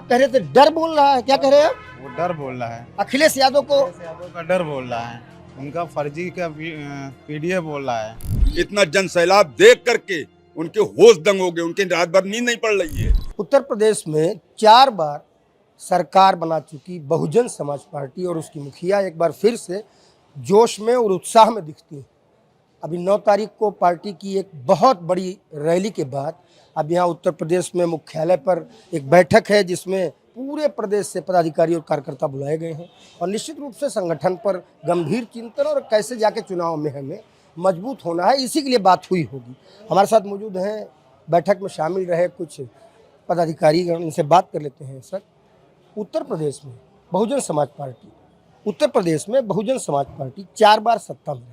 आप कह रहे थे डर बोल रहा है, क्या कह रहे हैं आप? वो डर बोल रहा है। अखिलेश यादव को अखिलेश यादव का डर बोल रहा है, उनका फर्जी का पीडीए बोल रहा है। इतना जन सैलाब देख करके उनके होश दंग हो गए, उनके रात भर नींद नहीं पड़ रही है। उत्तर प्रदेश में 4 बार सरकार बना चुकी बहुजन समाज पार्टी और उसकी मुखिया एक बार फिर से जोश में और उत्साह में दिखती हैं। अभी 9 तारीख को पार्टी की एक बहुत बड़ी रैली के बाद अब यहाँ उत्तर प्रदेश में मुख्यालय पर एक बैठक है जिसमें पूरे प्रदेश से पदाधिकारी और कार्यकर्ता बुलाए गए हैं और निश्चित रूप से संगठन पर गंभीर चिंतन और कैसे जाके चुनाव में हमें मजबूत होना है, इसी के लिए बात हुई होगी। हमारे साथ मौजूद हैं बैठक में शामिल रहे कुछ पदाधिकारी, उनसे बात कर लेते हैं। सर, उत्तर प्रदेश में बहुजन समाज पार्टी 4 बार सत्ता में रही,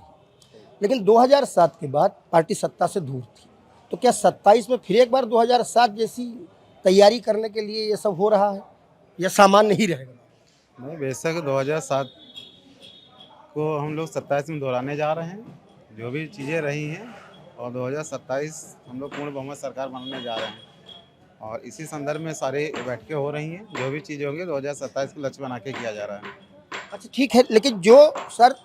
लेकिन 2007 के बाद पार्टी सत्ता से दूर थी। तो क्या 27 में फिर एक बार 2007 जैसी तैयारी करने के लिए ये सब हो रहा है या सामान्य ही रहेगा? नहीं, बेशक 2007 को हम लोग 27 में दोहराने जा रहे हैं, जो भी चीज़ें रही हैं, और 2027 हम लोग पूर्ण बहुमत सरकार बनाने जा रहे हैं। और इसी संदर्भ में सारी बैठकें हो रही हैं, जो भी चीज़ें होंगी 2027 को लक्ष्य बना के किया जा रहा है। अच्छा, ठीक है, लेकिन जो सर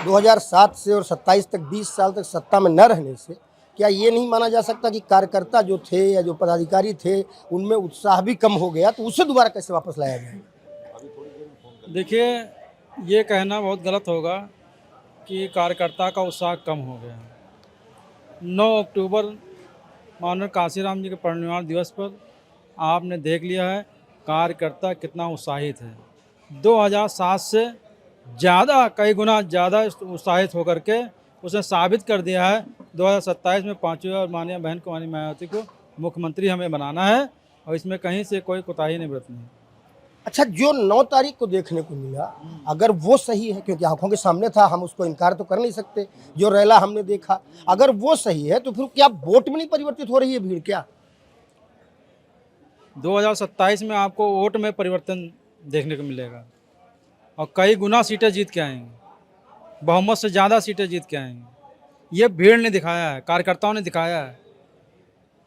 2007 से और 27 तक 20 साल तक सत्ता में न रहने से क्या ये नहीं माना जा सकता कि कार्यकर्ता जो थे या जो पदाधिकारी थे उनमें उत्साह भी कम हो गया, तो उसे दोबारा कैसे वापस लाया जाए? देखिए, ये कहना बहुत गलत होगा कि कार्यकर्ता का उत्साह कम हो गया। 9 अक्टूबर माननीय कांशीराम जी के परिनिर्वाण दिवस पर आपने देख लिया है कार्यकर्ता कितना उत्साहित है। 2007 से ज़्यादा, कई गुना ज़्यादा उत्साहित होकर के उसने साबित कर दिया है 2027 में 5वीं बार माननीय बहन कुमारी मायावती को मुख्यमंत्री हमें बनाना है और इसमें कहीं से कोई कोताही नहीं बरतनी है। अच्छा, जो 9 तारीख को देखने को मिला, अगर वो सही है, क्योंकि आंखों के सामने था, हम उसको इनकार तो कर नहीं सकते, जो रैला हमने देखा, अगर वो सही है तो फिर क्या वोट में नहीं परिवर्तित हो रही है भीड़ क्या? 2027 में आपको वोट में परिवर्तन देखने को मिलेगा और कई गुना सीटें जीत के आएंगी, बहुमत से ज़्यादा सीटें जीत के आएंगी। ये भीड़ ने दिखाया है, कार्यकर्ताओं ने दिखाया है,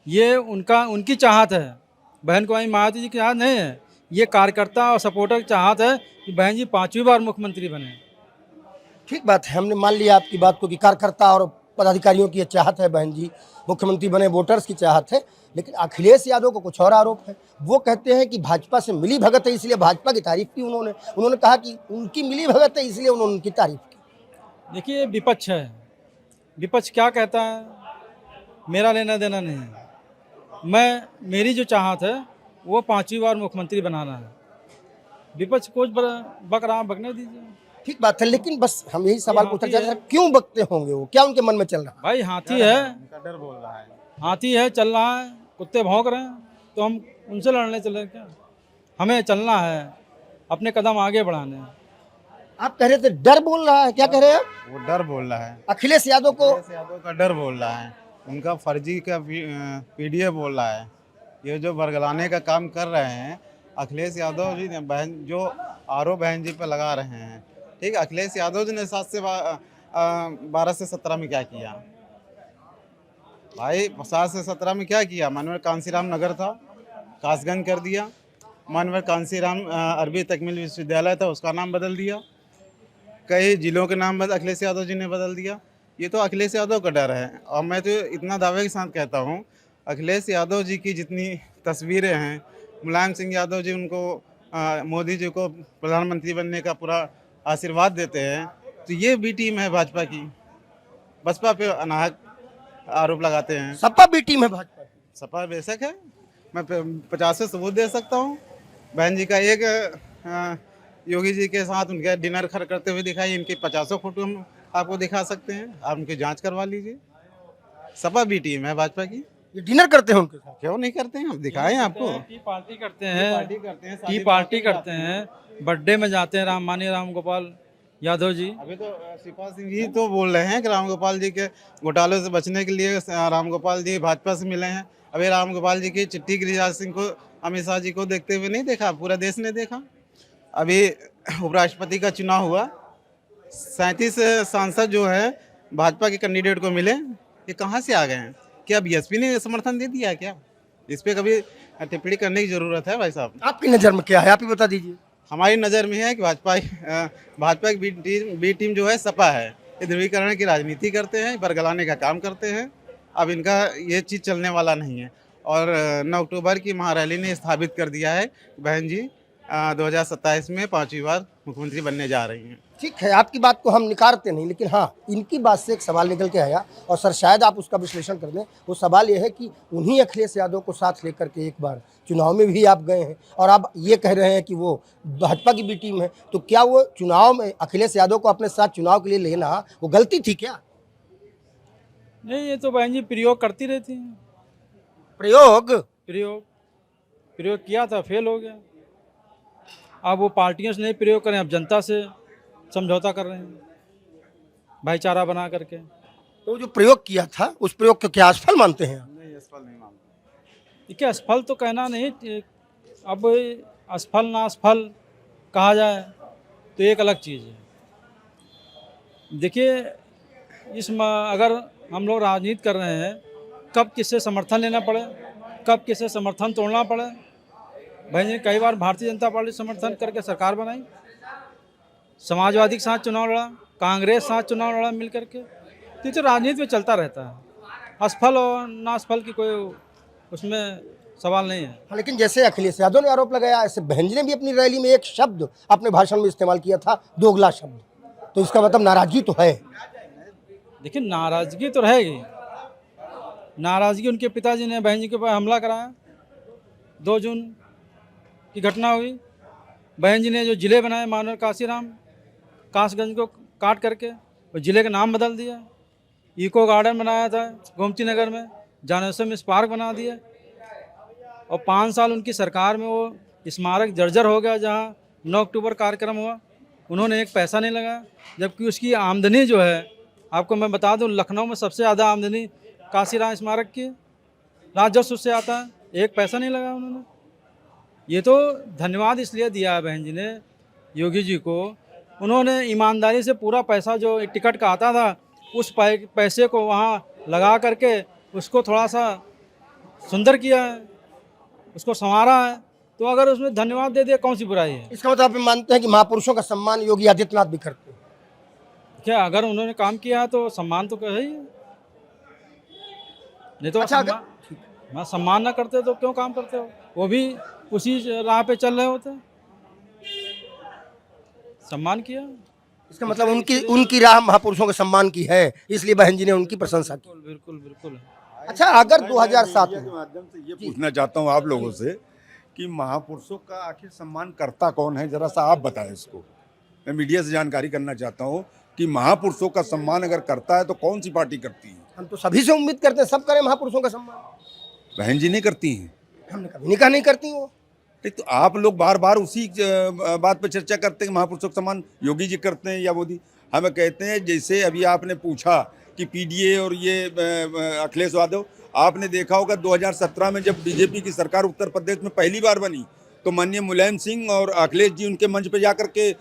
ये उनकी चाहत है, बहन कुमारी मायावती जी की चाहत नहीं है, ये कार्यकर्ता और सपोर्टर की चाहत है कि बहन जी 5वीं बार मुख्यमंत्री बने। ठीक बात है, हमने मान लिया आपकी बात को कि कार्यकर्ता और पदाधिकारियों की ये चाहत है बहन जी मुख्यमंत्री बने, वोटर्स की चाहत है, लेकिन अखिलेश यादव को कुछ और आरोप है। वो कहते हैं कि भाजपा से मिली भगत है इसलिए भाजपा की तारीफ की उन्होंने कहा कि उनकी मिली भगत है इसलिए उन्होंने उनकी तारीफ की। देखिए, विपक्ष है, विपक्ष क्या कहता है मेरा लेना देना नहीं है। मेरी जो चाहत है वो 5वीं बार मुख्यमंत्री बनाना है। विपक्ष कुछ बकने दीजिए। ठीक बात है, लेकिन बस हम यही सवाल पूछना चाहते हैं, क्यों बकते होंगे वो, क्या उनके मन में चल रहा है? भाई हाथी है, उनका डर बोल रहा है। हाथी है, चल रहा है, कुत्ते भौंक रहे हैं, तो हम उनसे लड़ने चले क्या? हमें चलना है, अपने कदम आगे बढ़ाने हैं। आप कह रहे थे डर बोल रहा है, क्या कह रहे हैं? वो डर बोल रहा है। अखिलेश यादव का डर बोल रहा है, उनका फर्जी का पीडीए बोल रहा है। ये जो बरगलाने का काम कर रहे हैं अखिलेश यादव जी ने, बहन जो आरोप बहन जी पे लगा रहे हैं, ठीक है, अखिलेश यादव जी ने 12 से 17 में क्या किया भाई? 7 से 17 में क्या किया? मानवर कांसीराम नगर था, कासगंज कर दिया। मानवर कांसीराम अरबी तकमील विश्वविद्यालय था, उसका नाम बदल दिया। कई जिलों के नाम अखिलेश यादव जी ने बदल दिया। ये तो अखिलेश यादव का डर है। और मैं तो इतना दावे के साथ कहता हूँ, अखिलेश यादव जी की जितनी तस्वीरें हैं, मुलायम सिंह यादव जी उनको मोदी जी को प्रधानमंत्री बनने का पूरा आशीर्वाद देते हैं, तो ये भी टीम है भाजपा की। बसपा पे अनाहक आरोप लगाते हैं। सपा भी टीम है भाजपा की। सपा बेशक है, मैं 50 सबूत दे सकता हूँ। बहन जी का एक योगी जी के साथ उनके डिनर करते हुए दिखाई, इनकी 50 फोटो हम आपको दिखा सकते हैं, आप उनकी जांच करवा लीजिए। सपा भी टीम है भाजपा की। ये डिनर करते हैं उनके साथ? क्यों नहीं करते हैं, हम दिखाएं आपको। टी पार्टी करते हैं, बर्थडे में जाते हैं माननीय राम गोपाल यादव जी। अभी तो शिवपाल सिंह जी तो बोल रहे हैं कि राम गोपाल जी के घोटालों से बचने के लिए राम गोपाल जी भाजपा से मिले हैं। अभी राम गोपाल जी की चिट्ठी गिरिराज सिंह को, अमित शाह जी को देखते हुए नहीं देखा, पूरा देश ने देखा। अभी उपराष्ट्रपति का चुनाव हुआ, 37 सांसद जो है भाजपा के कैंडिडेट को मिले, ये कहाँ से आ गए हैं? क्या बीएसपी ने समर्थन दे दिया है क्या? इस पे कभी टिप्पणी करने की ज़रूरत है भाई साहब? आपकी नज़र में क्या है, आप ही बता दीजिए। हमारी नज़र में है कि भाजपा की बी टीम जो है सपा है, ये ध्रुवीकरण की राजनीति करते हैं, बरगलाने का काम करते हैं। अब इनका ये चीज़ चलने वाला नहीं है। और 9 अक्टूबर की महारैली ने स्थापित कर दिया है कि बहन जी 2027 में 5वीं बार मुख्यमंत्री बनने जा रही हैं। ठीक है, आपकी बात को हम निकारते नहीं, लेकिन हाँ, इनकी बात से एक सवाल निकल के आया और सर शायद आप उसका विश्लेषण कर दें। वो सवाल ये है कि उन्हीं अखिलेश यादव को साथ लेकर के एक बार चुनाव में भी आप गए हैं और आप ये कह रहे हैं कि वो भाजपा की बी टीम है, तो क्या वो चुनाव में अखिलेश यादव को अपने साथ चुनाव के लिए लेना वो गलती थी क्या? नहीं, ये तो बहन जी प्रयोग करती रहती हैं। प्रयोग प्रयोग किया था, फेल हो गया। अब वो पार्टियों से नहीं प्रयोग करें, अब जनता से समझौता कर रहे हैं भाईचारा बना करके। तो जो प्रयोग किया था उस प्रयोग को क्या असफल मानते हैं आप? नहीं, असफल नहीं मानते। देखिए, असफल तो कहना नहीं, अब असफल ना असफल कहा जाए तो एक अलग चीज़ है। देखिए, अगर हम लोग राजनीति कर रहे हैं, कब किससे समर्थन लेना पड़े, कब किससे समर्थन तोड़ना पड़े। भाई जी कई बार भारतीय जनता पार्टी समर्थन करके सरकार बनाई, समाजवादी के साथ चुनाव लड़ा, कांग्रेस साथ चुनाव लड़ा मिल करके। तो ये तो राजनीति में चलता रहता है, असफल और ना असफल की कोई उसमें सवाल नहीं है। हाँ, लेकिन जैसे अखिलेश यादव ने आरोप लगाया, ऐसे बहन जी ने भी अपनी रैली में एक शब्द अपने भाषण में इस्तेमाल किया था, दोगला शब्द। तो इसका मतलब नाराजगी तो है। देखिए, नाराज़गी तो रहेगी। नाराज़गी उनके पिताजी ने बहन जी के ऊपर हमला कराया, 2 जून की घटना हुई। बहन जी ने जो ज़िले बनाए मानवर काशीराम, कासगंज को काट करके वो ज़िले का नाम बदल दिया। इको गार्डन बनाया था गोमती नगर में, जानेश्वर में पार्क बना दिया। और 5 साल उनकी सरकार में वो स्मारक जर्जर हो गया, जहाँ 9 अक्टूबर कार्यक्रम हुआ, उन्होंने एक पैसा नहीं लगाया। जबकि उसकी आमदनी जो है, आपको मैं बता दूं, लखनऊ में सबसे ज़्यादा आमदनी काशीराम स्मारक की राजस्व से आता है, एक पैसा नहीं लगाया उन्होंने। ये तो धन्यवाद इसलिए दिया है बहन जी ने योगी जी को, उन्होंने ईमानदारी से पूरा पैसा जो टिकट का आता था उस पैसे को वहाँ लगा करके उसको थोड़ा सा सुंदर किया है, उसको संवारा है। तो अगर उसमें धन्यवाद दे दिया, कौन सी बुराई है? इसका मतलब आप मानते हैं कि महापुरुषों का सम्मान योगी आदित्यनाथ भी करते हैं? क्या अगर उन्होंने काम किया है तो सम्मान तो है ही है। नहीं तो अच्छा, मैं सम्मान ना करते तो क्यों काम करते हो? वो भी उसी राह पे चल रहे होते, सम्मान किया। इसका मतलब उनकी राह महापुरुषों के सम्मान की है, इसलिए बहन जी ने उनकी प्रशंसा की। बिल्कुल बिल्कुल। अच्छा, अगर 2007 मीडिया के में माध्यम से ये पूछना चाहता हूँ आप लोगों से कि महापुरुषों का आखिर सम्मान करता कौन है, जरा सा आप बताएं इसको। मैं मीडिया से जानकारी करना चाहता हूँ कि महापुरुषों का सम्मान अगर करता है तो कौन सी पार्टी करती है? हम तो सभी से उम्मीद करते हैं सब करें महापुरुषों का सम्मान। बहन जी नहीं करती हैं? हमने कभी नहीं कहा नहीं करती वो। नहीं, तो आप लोग बार बार उसी बात पर चर्चा करते हैं कि महापुरुषों का सम्मान योगी जी करते हैं या मोदी। हमें कहते हैं, जैसे अभी आपने पूछा कि पीडीए और ये अखिलेश यादव, आपने देखा होगा 2017 में जब बीजेपी की सरकार उत्तर प्रदेश में पहली बार बनी तो माननीय मुलायम सिंह और अखिलेश जी उनके मंच पे जाकर के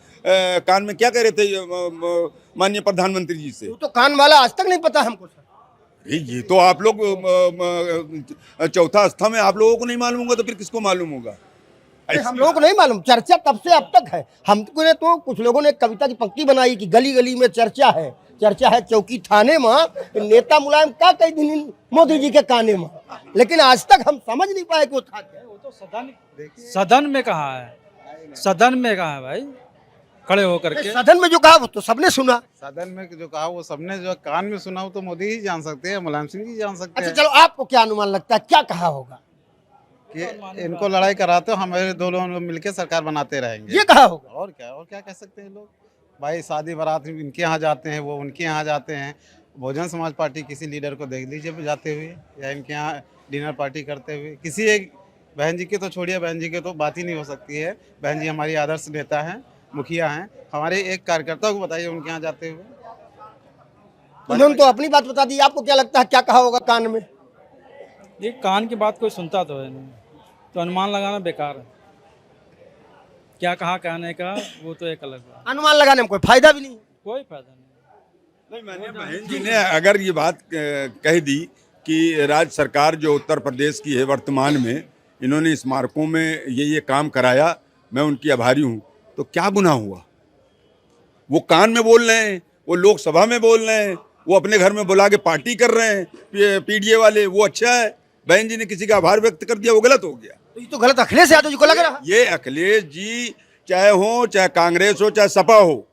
कान में क्या कह रहे थे माननीय प्रधानमंत्री जी से? वो तो कान वाला आज तक नहीं पता हमको सर। ये तो आप लोग चौथा आस्था में आप लोगों को नहीं मालूम होगा तो फिर किसको मालूम होगा? हम लोगों को नहीं मालूम, चर्चा तब से अब तक है। हमको ने तो कुछ लोगों ने एक कविता की पंक्ति बनाई कि गली गली में चर्चा है चौकी थाने में, नेता मुलायम का कई दिन मोदी जी के काने में, लेकिन आज तक हम समझ नहीं पाए कि वो था क्या। वो तो सदन में कहा है, सदन में कहा है भाई, खड़े होकर के। सदन में जो कहा वो तो सबने सुना। सदन में जो कहा वो सबने जो कान में सुना वो तो मोदी ही जान सकते हैं, मुलायम सिंह जी जान सकते अच्छा हैं। चलो, आपको क्या अनुमान लगता है क्या कहा होगा? कि इनको लड़ाई कराते हो, हमारे दो लोग मिलकर सरकार बनाते रहेंगे, ये कहा होगा। और क्या कह सकते हैं लोग? भाई शादी बारात इनके यहाँ जाते हैं, वो उनके यहाँ जाते हैं। बहुजन समाज पार्टी किसी लीडर को देख लीजिए जाते हुए, या इनके यहाँ डिनर पार्टी करते हुए। किसी एक बहन जी के तो छोड़िए, बहन जी के तो बात ही नहीं हो सकती है। बहन जी हमारी आदर्श नेता हैं, मुखिया हैं। हमारे एक कार्यकर्ता को बताइए उनके यहाँ जाते हुए। उन्होंने तो अपनी बात बता दी, आपको क्या लगता है क्या कहा होगा कान में? ये कान की बात कोई सुनता तो है नहीं, तो अनुमान लगाना बेकार है। क्या कहा कहने का वो तो एक अलग बात, अनुमान लगाने में कोई फायदा भी नहीं। कोई फायदा नहीं। नहीं, मैंने बहन जी ने अगर ये बात कह दी कि राज्य सरकार जो उत्तर प्रदेश की है वर्तमान में, इन्होंने स्मारकों में ये काम कराया, मैं उनकी आभारी हूँ। तो क्या गुनाह हुआ? वो कान में बोल रहे हैं, वो लोकसभा में बोल रहे हैं, वो अपने घर में बुला के पार्टी कर रहे हैं पीडीए वाले, वो अच्छा है। बहन जी ने किसी का आभार व्यक्त कर दिया, वो गलत हो गया। तो ये तो गलत अखिलेश यादव जी को लग रहा है। ये अखिलेश जी चाहे हो, चाहे कांग्रेस हो, चाहे सपा हो,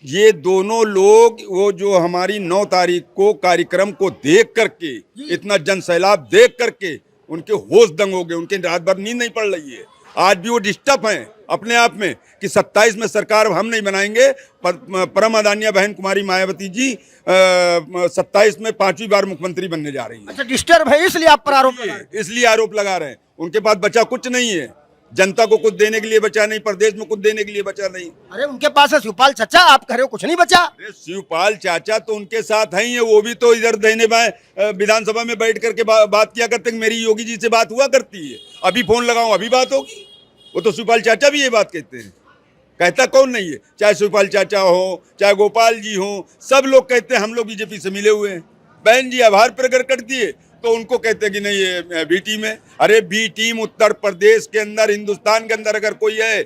ये दोनों लोग वो जो हमारी 9 तारीख को कार्यक्रम को देख करके, इतना जन सैलाब देख करके उनके होश दंग हो गए, उनके रात भर नींद नहीं पड़ रही है। आज भी वो डिस्टर्ब हैं अपने आप में कि 27 में सरकार हम नहीं बनाएंगे। परम आदरणीय बहन कुमारी मायावती जी 27 में 5वीं बार मुख्यमंत्री बनने जा रही हैं। अच्छा, डिस्टर्ब है इसलिए आप पर आरोप लगा रहे हैं। इसलिए आरोप लगा रहे हैं। उनके पास बचा कुछ नहीं है, जनता को कुछ देने के लिए बचा नहीं, प्रदेश में कुछ देने के लिए बचा नहीं। अरे उनके पास है शिवपाल चाचा, आप कह रहे हो कुछ नहीं बचा। अरे शिवपाल चाचा तो उनके साथ हैं ही है, वो भी तो इधर दहीने बाएं विधानसभा में बैठ करके बात किया करते हैं। मेरी योगी जी से बात हुआ करती है, अभी फोन लगाऊं अभी बात होगी। वो तो शिवपाल चाचा भी ये बात कहते हैं, कहता कौन नहीं है? चाहे शिवपाल चाचा हो, चाहे गोपाल जी हो, सब लोग कहते हैं हम लोग बीजेपी से मिले हुए हैं। बहन जी आभार प्रकट कर दिए तो उनको कहते हैं कि नहीं ये बी टीम है। अरे बी टीम उत्तर प्रदेश के अंदर, हिंदुस्तान के अंदर अगर कोई है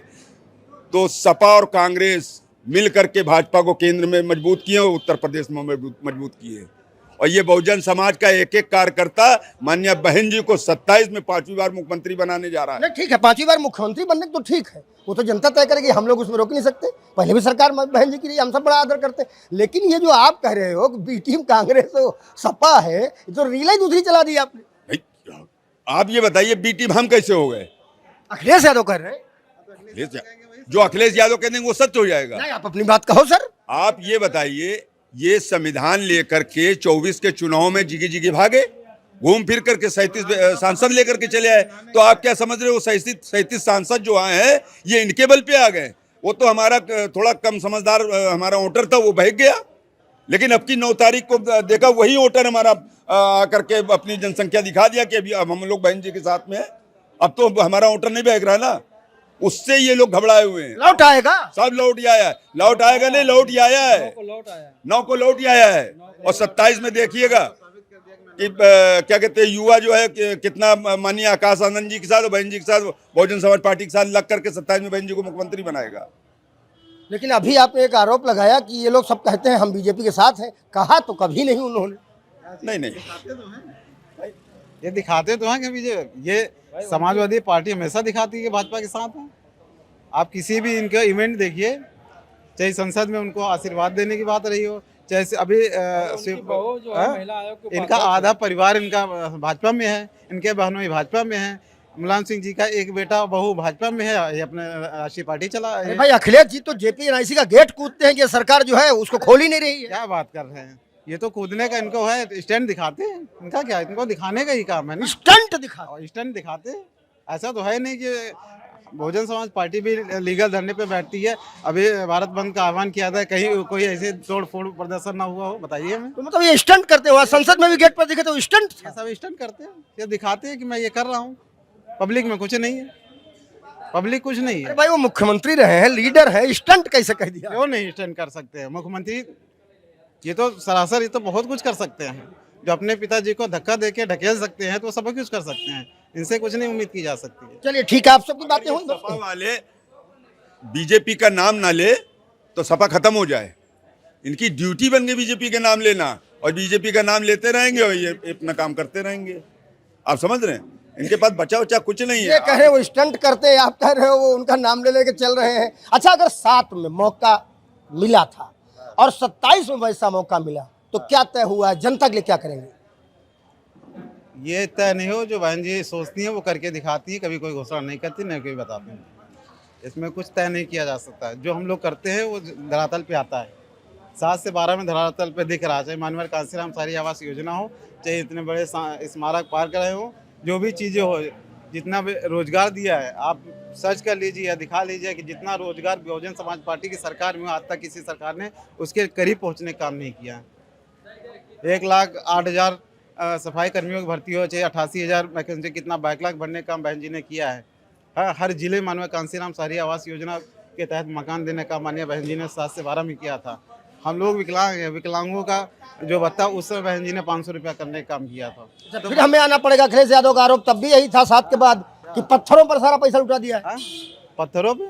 तो सपा और कांग्रेस मिल करके भाजपा को केंद्र में मजबूत किए और उत्तर प्रदेश में मजबूत किए। और ये बहुजन समाज का एक एक कार्यकर्ता माननीय बहन जी को 27 में 5वीं बार मुख्यमंत्री बनाने जा रहा है। नहीं ठीक है, 5वीं बार मुख्यमंत्री बनने तो ठीक है, वो तो जनता तय करेगी, हम लोग उसमें रोक नहीं सकते। पहले भी सरकार बहन जी की रही, हम सब बड़ा आदर करते हैं। लेकिन ये जो आप कह रहे हो कि बी टीम कांग्रेस हो, सपा है, ये तो रीला ही दूसरी चला दी आपने। भाई आप ये बताइए बी टीम हम कैसे हो गए? अखिलेश यादव कह रहे हैं। जो अखिलेश यादव कहते हैं वो सच हो जाएगा। नहीं, आप अपनी बात कहो सर। आप ये बताइए, ये संविधान लेकर के 24 के चुनाव में जिगी जिगी भागे, घूम फिर करके 37 सांसद लेकर के चले आए। तो आप क्या समझ रहे हो 37 सांसद जो आए हैं ये इनके बल पे आ गए? वो तो हमारा थोड़ा कम समझदार हमारा वोटर था, वो बहक गया। लेकिन अब की 9 तारीख को देखा वही वोटर हमारा आकर के अपनी जनसंख्या दिखा दिया कि अभी अब हम लोग बहन जी के साथ में है। अब तो हमारा वोटर नहीं बहक रहा ना, उससे ये लोग घबराए हुए हैं। लौट आएगा, सब लौट ही आया है। लौट आएगा नहीं, लौट ही आया है। 9 को लौट ही आया है। और 27 में देखिएगा कि क्या कहते हैं, युवा जो है कितना माननीय आकाश आनंद जी के साथ और बहन जी के साथ, बहुजन समाज पार्टी के साथ लग करके 27 में बहन जी को मुख्यमंत्री बनाएगा। लेकिन अभी आपने एक आरोप लगाया कि ये लोग सब कहते हैं हम बीजेपी के साथ हैं, कहा तो कभी नहीं उन्होंने। नहीं ये दिखाते तो हैं कि ये समाजवादी पार्टी हमेशा दिखाती है कि भाजपा के साथ है। आप किसी भी इनका इवेंट देखिए, चाहे संसद में उनको आशीर्वाद देने की बात रही हो, चाहे अभी इनका आधा परिवार इनका भाजपा में है, इनके बहनों भी भाजपा में है। मुलायम सिंह जी का एक बेटा बहू भाजपा में है, ये अपने राष्ट्रीय पार्टी चला है। भाई अखिलेश जी तो जेपीएनआईसी का गेट कूदते हैं कि सरकार जो है उसको खोल ही नहीं रही है। क्या बात कर रहे हैं? ये तो कूदने का इनको है, स्टैंड दिखाते हैं। इनका क्या है, इनको दिखाने का ही काम है ना, स्टंट दिखा। स्टैंड दिखाते हैं। ऐसा तो है नहीं कि बहुजन समाज पार्टी भी लीगल धरने पे बैठती है। अभी भारत बंद का आह्वान किया था, कहीं कोई ऐसे तोड़ फोड़ प्रदर्शन ना हुआ हो? बताइए हमें। तो मतलब ये स्टंट करते हुआ संसद में भी गेट पर दिखे तो स्टंट ये सब स्टंट करते हैं, ये दिखाते हैं कि मैं ये कर रहा हूँ। पब्लिक में कुछ नहीं है, पब्लिक कुछ नहीं है। भाई वो मुख्यमंत्री रहे हैं, लीडर है, स्टंट कैसे कह दिया? क्यों नहीं स्टंट कर सकते हैं मुख्यमंत्री? ये तो सरासर, ये तो बहुत कुछ कर सकते हैं। जो अपने पिताजी को धक्का देके ढकेल सकते हैं तो सब कुछ कर सकते हैं। इनसे कुछ नहीं उम्मीद की जा सकती है। चलिए ठीक है, आप सबकी बातें हुई। सपा वाले बीजेपी का नाम ना ले तो सपा खत्म हो जाए। इनकी ड्यूटी बन गई बीजेपी का नाम लेना, और बीजेपी का नाम लेते रहेंगे और ये अपना काम करते रहेंगे। आप समझ रहे हैं? इनके पास बचा उचा कुछ नहीं है। ये कह रहे हो स्टंट करते हैं, आप कह रहे हो वो उनका नाम ले लेके चल रहे हैं। अच्छा, अगर 7 में मौका मिला था और 27 में वैसा मौका मिला तो क्या तय हुआ है? जनता के लिए क्या करेंगे? ये तय नहीं हो, जो बहन जी सोचती हैं वो करके दिखाती है। कभी कोई घोषणा नहीं करती, न कोई बताते हैं। इसमें कुछ तय नहीं किया जा सकता है। जो हम लोग करते हैं वो धरातल पे आता है। 7 से 12 में धरातल पे दिख रहा है। चाहे माननीय कांसीराम शहरी आवास योजना हो, चाहे इतने बड़े स्मारक पार्क रहे हो, जो भी चीज़ें हो, जितना भी रोजगार दिया है, आप सर्च कर लीजिए या दिखा लीजिए कि जितना रोजगार बहुजन समाज पार्टी की सरकार में आज तक किसी सरकार ने उसके करीब पहुंचने का काम नहीं किया है। 1,08,000 सफाई कर्मियों की भर्ती हो, चाहे 88,000 वैकेंसी, कितना बैकलॉग भरने का काम बहन जी ने किया है। हर जिले माननीय कांसीराम शहरी आवास योजना के तहत मकान देने का माननीय बहन जी ने 7 से 12 में किया था। हम लोग विकलांग हैं, विकलांगों का जो भत्ता उस समय बहन जी ने 500 रुपया करने का काम किया था। अच्छा, फिर हमें आना पड़ेगा। अखिलेश यादव का आरोप तब भी यही था 7 के बाद कि पत्थरों पर सारा पैसा लुटा दिया है। हाँ? पत्थरों पे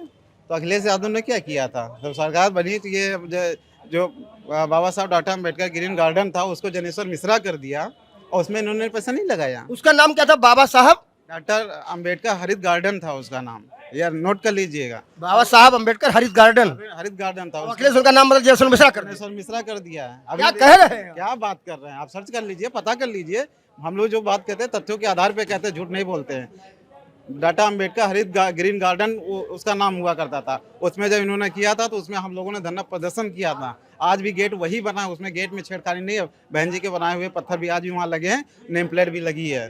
तो अखिलेश यादव ने क्या किया था जब सरकार बनी, तो ये जो बाबा साहब डॉक्टर अम्बेडकर ग्रीन गार्डन था उसको जनेश्वर मिश्रा कर दिया और उसमें इन्होंने पैसा नहीं लगाया। उसका नाम क्या था? बाबा साहब डॉक्टर अम्बेडकर हरित गार्डन था उसका नाम, यार नोट कर लीजिएगा। बाबा साहब अम्बेडकर हरित गार्डन। हरित गार्डन था, अखिलेश उनका नाम बदल जनेश्वर मिश्रा कर दिया। जनेश्वर मिश्रा कर दिया है। क्या कह रहे हैं? क्या बात कर रहे हैं आप? सर्च कर लीजिए, पता कर लीजिए। हम लोग जो बात कहते हैं तथ्यों के आधार पे कहते हैं, झूठ नहीं बोलते हैं। डाटा अम्बेडकर हरित ग्रीन गार्डन उसका नाम हुआ करता था। उसमें जब इन्होंने किया था तो उसमें हम लोगों ने धरना प्रदर्शन किया था। आज भी गेट वही बना है, उसमें गेट में छेड़खानी नहीं है। बहन जी के बनाए हुए पत्थर भी आज भी वहाँ लगे हैं, नेम प्लेट भी लगी है।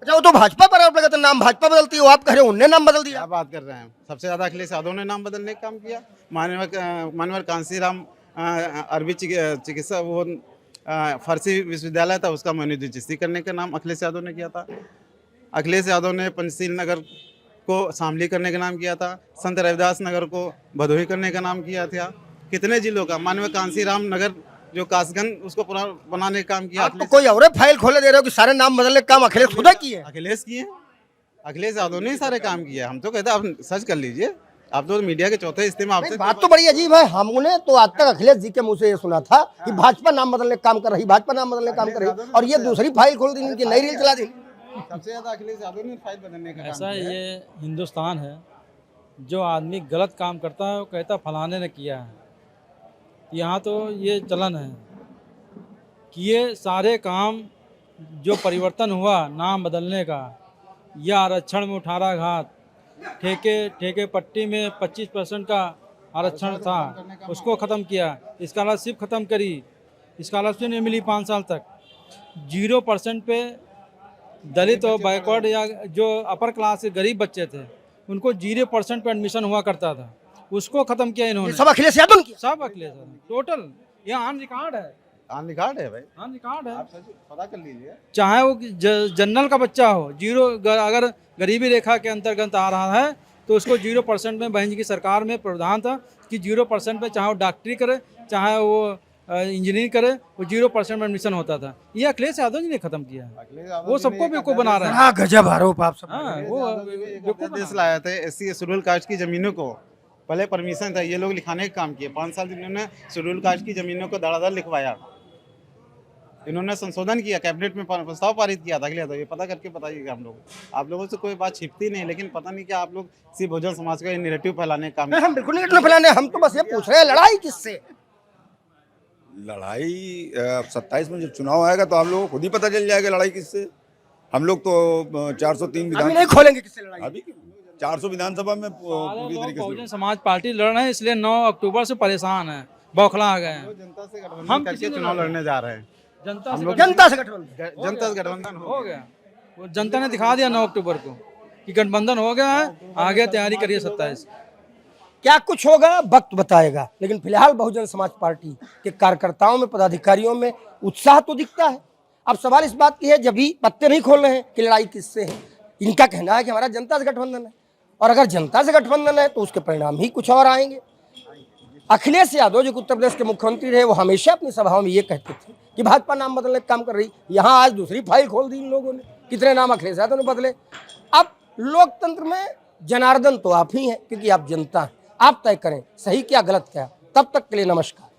अच्छा, वो तो भाजपा पर आरोप लगा था नाम भाजपा बदलती है, वो आप कह रहे हो उनने नाम बदल दिया। क्या बात कर रहे हैं? सबसे ज्यादा अखिलेश यादव ने नाम बदलने का काम किया। मानवर कांसीराम अरबी चिकित्सा वो फारसी विश्वविद्यालय था, उसका मोइनुद्दीन चिश्ती करने का नाम अखिलेश यादव ने किया था। अखिलेश यादव ने पंचशील नगर को शामली करने का नाम किया था। संत रविदास नगर को भदोही करने का नाम किया था। कितने जिलों का मानव कांसीराम नगर जो कासगंज उसको पूरा बनाने का काम किया। आप तो कोई और फाइल खोले दे रहे हो कि सारे नाम बदलने का काम अखिलेश खुद किए। अखिलेश किए, अखिलेश यादव ने सारे काम किए। हम तो कहते हैं आप सर्च कर लीजिए, आप तो मीडिया के चौथे हिस्से में आपसे बात तो बड़ी अजीब है। हमने तो आज तक अखिलेश जी के मुंह से ये सुना था कि भाजपा नाम बदलने का काम कर रही, भाजपा नाम बदलने का काम कर रही, और ये दूसरी फाइल खोल दी, इनकी नई रील चला दी। सबसे ज्यादा अखिलेश यादव ने फाइल बदलने का ऐसा ये हिंदुस्तान है, जो आदमी गलत काम करता है वो कहता फलाने ने किया है। यहाँ तो ये चलन है कि ये सारे काम जो परिवर्तन हुआ नाम बदलने का, या आरक्षण में 18 घात, ठेके पट्टी में 25% का आरक्षण था उसको ख़त्म किया, स्कॉलरशिप ख़त्म करी, स्कॉलरशिप नहीं मिली 5 साल तक, 0% पे दलित और बैकवर्ड या जो अपर क्लास के गरीब बच्चे थे उनको 0% पे एडमिशन हुआ करता था, उसको ख़त्म किया इन्होंने। सब अखिलेश यादव ने किया। सब अखिलेश यादव टोटल, ये ऑन रिकॉर्ड है, ऑन रिकॉर्ड है भाई, ऑन रिकॉर्ड है। आप पता कर लीजिए। चाहे वो जनरल का बच्चा हो, अगर गरीबी रेखा के अंतर्गत आ रहा है तो उसको 0% में, बहन जी की सरकार में प्रावधान था कि 0% पे चाहे वो डॉक्टरी करे चाहे वो इंजीनियरिंग करे, वो 0% में एडमिशन होता था। ये अखिलेश यादव जी ने खत्म किया है। वो सबको बेवकूफ बना रहे हैं। हाँ, गजब आरोप आप सब। हाँ, वो बेवकूफ देश लाया थे एससी शेड्यूल कास्ट की जमीनों को, पहले परमिशन था, ये लोग लिखाने का काम किए। 5 साल इन्होंने शेड्यूल कास्ट की जमीनों को धड़ाधड़ लिखवाया। इन्होंने संशोधन किया, कैबिनेट में प्रस्ताव पारित किया था। अगले तो ये पता करके बताइएगा हम लोग। आप लोगों से कोई बात छिपती नहीं, लेकिन पता नहीं क्या आप लोग सिर्फ बहुजन समाज का नैरेटिव फैलाने का काम। नहीं, हम बिल्कुल नहीं फैलाने, हम तो बस ये पूछ रहे हैं लड़ाई किससे। लड़ाई 27 में जब चुनाव आएगा तो आप लोगों को खुद ही पता चल जाएगा लड़ाई किससे। हम लोग तो 403 अभी नहीं खोलेंगे किससे लड़ाई। अभी 400 विधानसभा में पूरी तरीके से बहुजन समाज पार्टी लड़ रहे हैं, इसलिए 9 अक्टूबर से परेशान है, बौखला आ गए हैं। जनता से गठबंधन करके चुनाव लड़ने जा रहे हैं। जनता से जनता से गठबंधन जनता से गठबंधन हो गया, वो जनता ने दिखा दिया 9 अक्टूबर को कि गठबंधन हो गया है, आगे तैयारी करिए 27। क्या कुछ होगा वक्त बताएगा, लेकिन फिलहाल बहुजन समाज पार्टी के कार्यकर्ताओं में, पदाधिकारियों में उत्साह तो दिखता है। अब सवाल इस बात की है, जब भी पत्ते नहीं खोल रहे हैं कि लड़ाई किससे है। इनका कहना है कि हमारा जनता से गठबंधन है, और अगर जनता से गठबंधन है तो उसके परिणाम ही कुछ और आएंगे। अखिलेश यादव जो उत्तर प्रदेश के मुख्यमंत्री रहे, वो हमेशा अपनी सभाओं में ये कहते थे कि भाजपा नाम बदलने का काम कर रही। यहाँ आज दूसरी फाइल खोल दी इन लोगों ने, कितने नाम अखिलेश यादव ने बदले। अब लोकतंत्र में जनार्दन तो आप ही हैं, क्योंकि आप जनता हैं। आप तय करें सही क्या गलत क्या। तब तक के लिए नमस्कार।